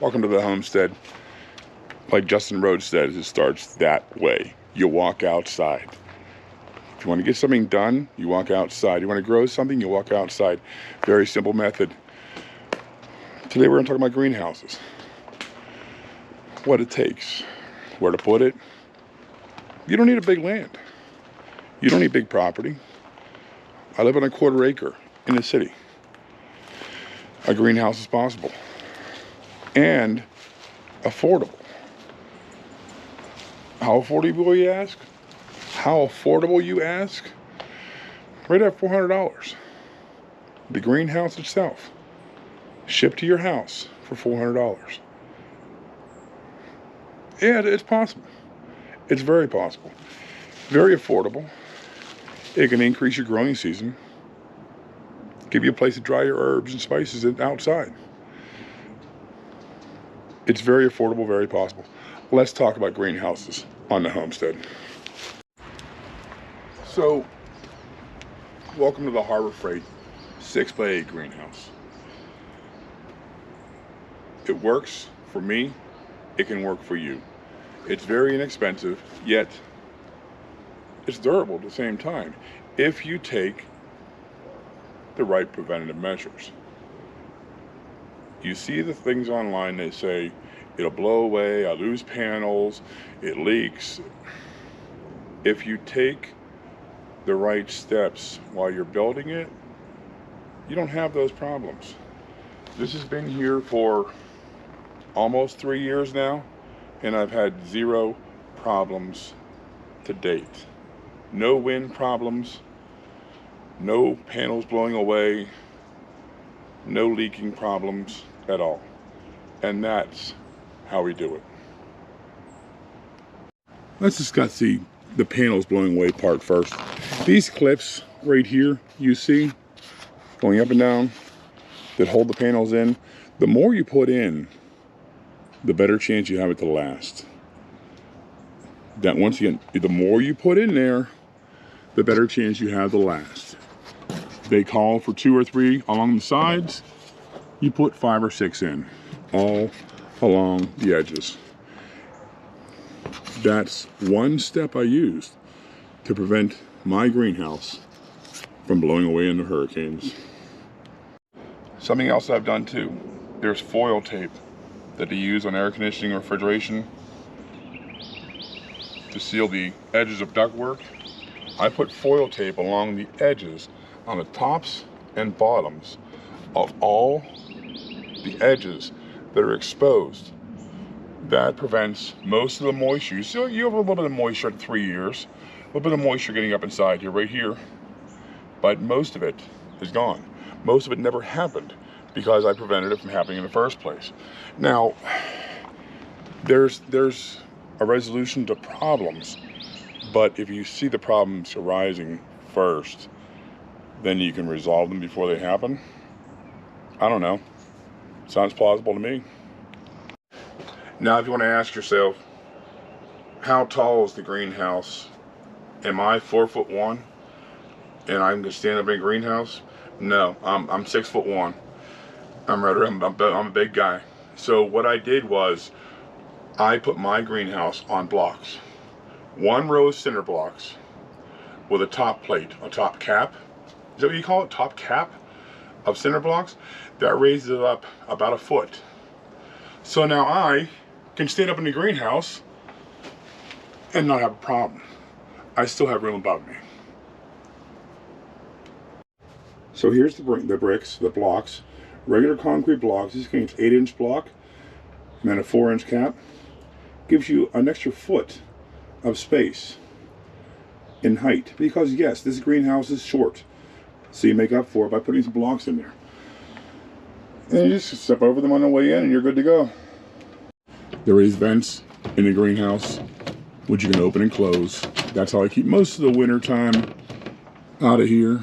Welcome to the homestead. Like Justin Rhodes says, it starts that way. You walk outside. If you want to get something done, you walk outside. You want to grow something, you walk outside. Very simple method. Today we're going to talk about greenhouses. What it takes, where to put it. You don't need a big land. You don't need big property. I live on a 1/4 acre in the city. A greenhouse is possible. And affordable. How affordable, you ask? How affordable, you ask? Right at $400. The greenhouse itself, shipped to your house for $400. Yeah, it's possible. It's very possible. Very affordable. It can increase your growing season. Give you a place to dry your herbs and spices outside. It's very affordable, very possible. Let's talk about greenhouses on the homestead. So, welcome to the Harbor Freight 6x8 greenhouse. It works for me. It can work for you. It's very inexpensive, yet it's durable at the same time if you take the right preventative measures. You see the things online, they say it'll blow away, I lose panels, it leaks. If you take the right steps while you're building it, you don't have those problems. This has been here for almost 3 years now, and I've had 0 problems to date. No wind problems, no panels blowing away, no leaking problems at all. And that's how we do it. Let's discuss the panels blowing away part first. These clips right here, you see, going up and down, that hold the panels in, the more you put in, the better chance you have it to last. That once again, the more you put in there, the better chance you have to last. They call for 2 or 3 along the sides. You put 5 or 6 in, all along the edges. That's one step I used to prevent my greenhouse from blowing away in the hurricanes. Something else I've done too, there's foil tape that they use on air conditioning and refrigeration to seal the edges of ductwork. I put foil tape along the edges on the tops and bottoms of all the edges that are exposed. That prevents most of the moisture. So you have a little bit of moisture at 3 years, a little bit of moisture getting up inside here, right here, but most of it is gone. Most of it never happened because I prevented it from happening in the first place. Now, there's a resolution to problems, but if you see the problems arising first, then you can resolve them before they happen. I don't know. Sounds plausible to me. Now, if you want to ask yourself, how tall is the greenhouse? Am I 4'1" and I'm gonna stand up in a greenhouse? No, I'm 6'1". I'm a big guy. So what I did was, I put my greenhouse on blocks. 1 row of cinder blocks with a top plate, a top cap. Is that what you call it? Top cap of cinder blocks? That raises it up about 1 foot. So now I can stand up in the greenhouse and not have a problem. I still have room above me. So here's the bricks, the blocks. Regular concrete blocks. This contains 8-inch block and then a 4-inch cap. Gives you an extra foot of space in height, because yes, this greenhouse is short, so you make up for it by putting some blocks in there. And you just step over them on the way in and you're good to go. There is vents in the greenhouse which you can open and close. That's how I keep most of the winter time out of here.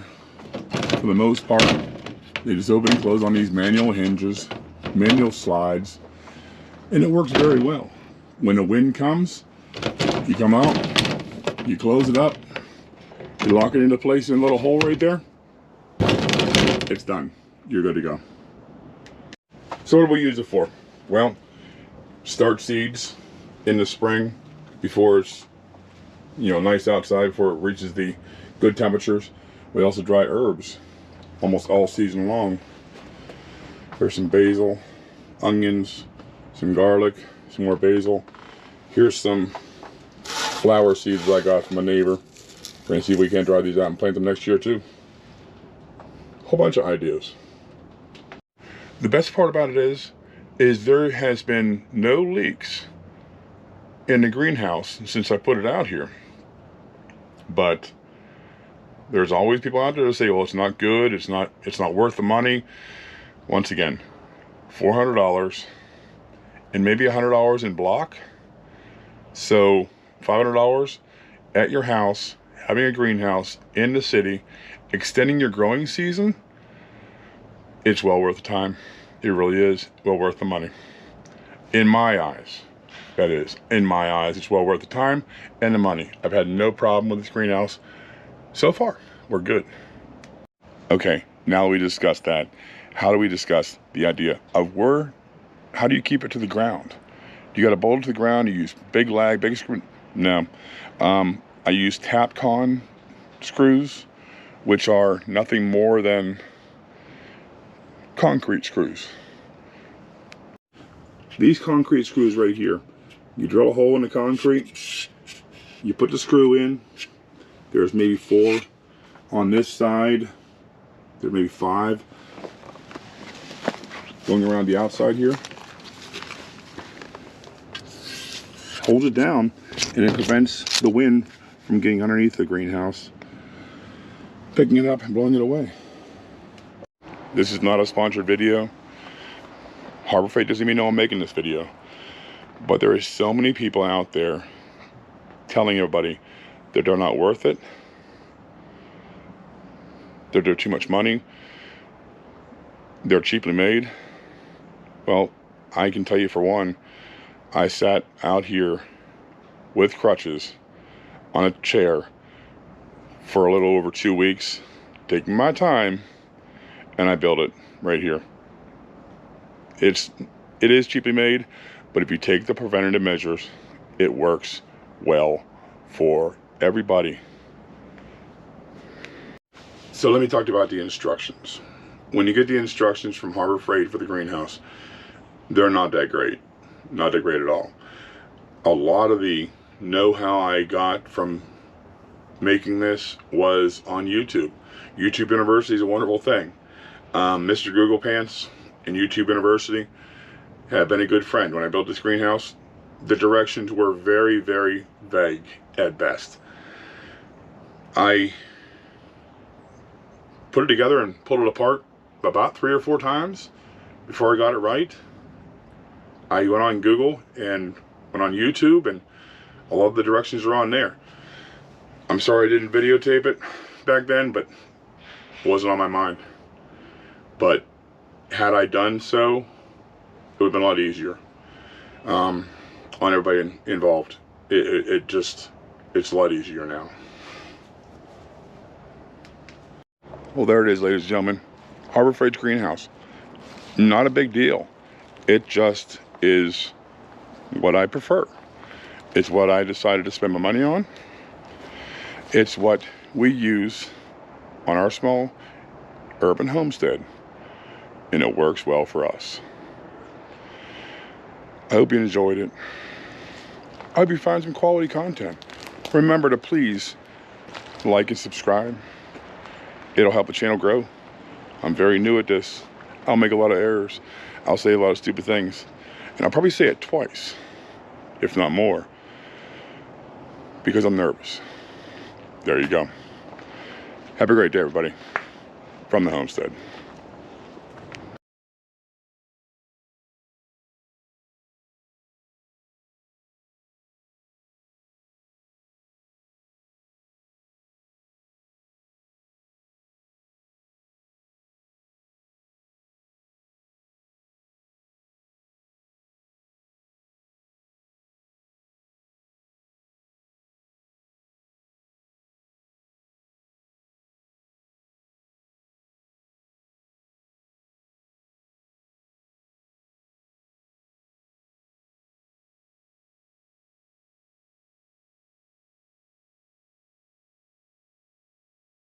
For the most part, they just open and close on these manual hinges, manual slides, and it works very well. When the wind comes, you come out, you close it up, you lock it into place in a little hole right there, it's done. You're good to go. So what do we use it for? Well, start seeds in the spring before it's, you know, nice outside, before it reaches the good temperatures. We also dry herbs almost all season long. There's some basil, onions, some garlic, some more basil. Here's some flower seeds that I got from a neighbor. We're gonna see if we can't dry these out and plant them next year too. Whole bunch of ideas. The best part about it is there has been no leaks in the greenhouse since I put it out here. But there's always people out there that say, well, it's not good, it's not worth the money. Once again, $400 and maybe $100 in block. So $500 at your house, having a greenhouse in the city, extending your growing season. It's well worth the time. It really is well worth the money. In my eyes, that is. In my eyes, it's well worth the time and the money. I've had no problem with this greenhouse. So far, we're good. Okay, now we discussed that. How do we discuss the idea of how do you keep it to the ground? You got to bolt it to the ground, you use big lag, big screw? No. I use Tapcon screws, which are nothing more than concrete screws. These concrete screws right here, you drill a hole in the concrete, you put the screw in, there's maybe 4 on this side, there's maybe 5 going around the outside here. Holds it down and it prevents the wind from getting underneath the greenhouse, picking it up and blowing it away. This is not a sponsored video. Harbor Freight doesn't even know I'm making this video. But there is so many people out there telling everybody that they're not worth it, that they're too much money, they're cheaply made. Well, I can tell you for one, I sat out here with crutches on a chair for a little over 2 weeks, taking my time, and I built it right here. It is cheaply made, but if you take the preventative measures, it works well for everybody. So let me talk about the instructions. When you get the instructions from Harbor Freight for the greenhouse, they're not that great. Not that great at all. A lot of the know-how I got from making this was on YouTube. YouTube University is a wonderful thing. Mr. Google Pants and YouTube University have been a good friend. When I built this greenhouse, the directions were very, very vague at best. I put it together and pulled it apart about 3 or 4 times before I got it right. I went on Google and went on YouTube, and a lot of the directions are on there. I'm sorry I didn't videotape it back then, but it wasn't on my mind. But had I done so, it would have been a lot easier on everybody involved. It's a lot easier now. Well, there it is, ladies and gentlemen. Harbor Freight's greenhouse. Not a big deal. It just is what I prefer. It's what I decided to spend my money on. It's what we use on our small urban homestead, and it works well for us. I hope you enjoyed it. I hope you find some quality content. Remember to please like and subscribe. It'll help the channel grow. I'm very new at this. I'll make a lot of errors. I'll say a lot of stupid things. And I'll probably say it twice, if not more, because I'm nervous. There you go. Have a great day, everybody, from the homestead.